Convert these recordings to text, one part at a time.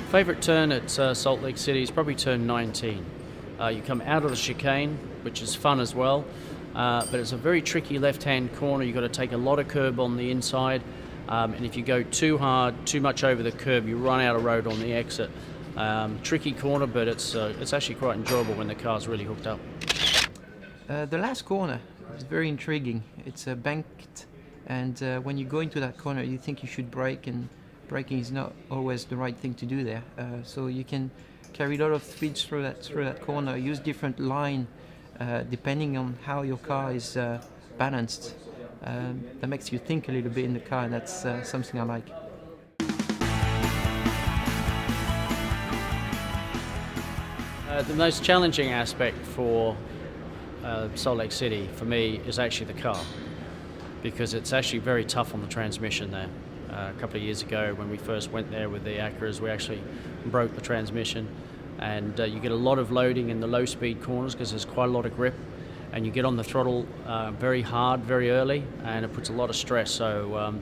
Favourite turn at Salt Lake City is probably turn 19. You come out of the chicane, which is fun as well, but it's a very tricky left-hand corner. You've got to take a lot of curb on the inside, and if you go too hard, too much over the curb, you run out of road on the exit. Tricky corner, but it's actually quite enjoyable when the car's really hooked up. The last corner is very intriguing. It's banked, and when you go into that corner, you think you should brake, and braking is not always the right thing to do there. So you can carry a lot of speed through that corner. Use different line depending on how your car is balanced. That makes you think a little bit in the car, and that's something I like. The most challenging aspect for Salt Lake City for me is actually the car, because it's actually very tough on the transmission there. A couple of years ago when we first went there with the Acuras, we actually broke the transmission, and you get a lot of loading in the low speed corners because there's quite a lot of grip, and you get on the throttle very hard very early, and it puts a lot of stress. So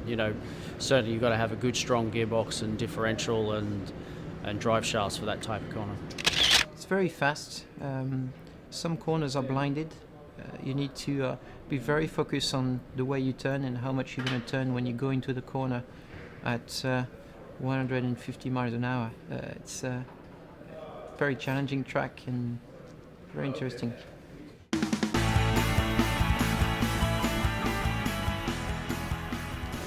certainly you've got to have a good strong gearbox and differential and drive shafts for that type of corner. It's very fast. Some corners are blinded. You need to be very focused on the way you turn and how much you're going to turn when you go into the corner at 150 miles an hour. It's a very challenging track and very interesting.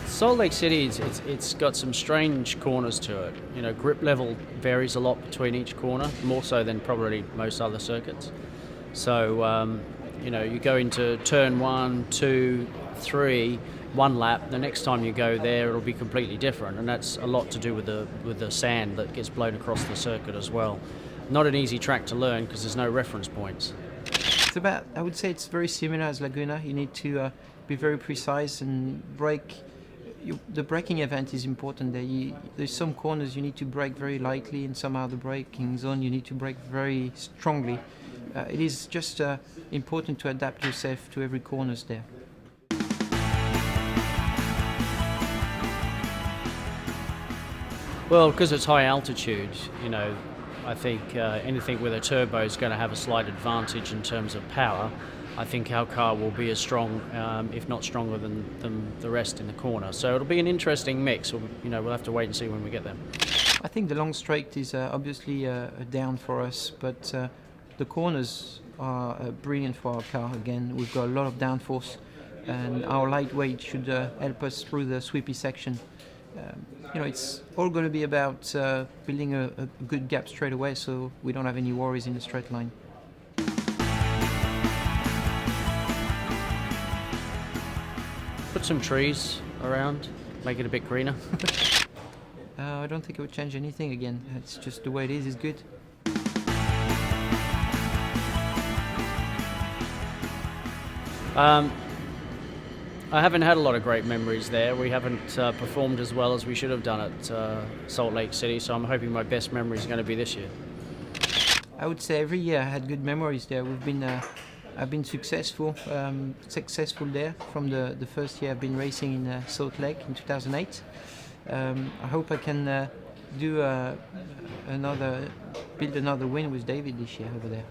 Salt Lake City, it's got some strange corners to it. Grip level varies a lot between each corner, more so than probably most other circuits. So, you go into turn 1, 2, 3, one lap. The next time you go there, it'll be completely different, and that's a lot to do with the sand that gets blown across the circuit as well. Not an easy track to learn because there's no reference points. I would say it's very similar as Laguna. You need to be very precise and brake. The braking event is important there. There's some corners you need to brake very lightly, and some other braking zone you need to brake very strongly. It is just important to adapt yourself to every corners there. Well, because it's high altitude, I think anything with a turbo is going to have a slight advantage in terms of power. I think our car will be as strong, if not stronger than the rest in the corner. So it'll be an interesting mix. We'll have to wait and see when we get there. I think the long straight is obviously a down for us, but the corners are brilliant for our car. Again, we've got a lot of downforce, and our lightweight should help us through the sweepy section. It's all going to be about building a good gap straight away, so we don't have any worries in the straight line. Put some trees around, make it a bit greener. I don't think it would change anything again. It's just the way it is good. I haven't had a lot of great memories there. We haven't performed as well as we should have done at Salt Lake City, so I'm hoping my best memory is going to be this year. I would say every year I had good memories there. I've been successful there from the first year I've been racing in Salt Lake in 2008. I hope I can build another win with David this year over there.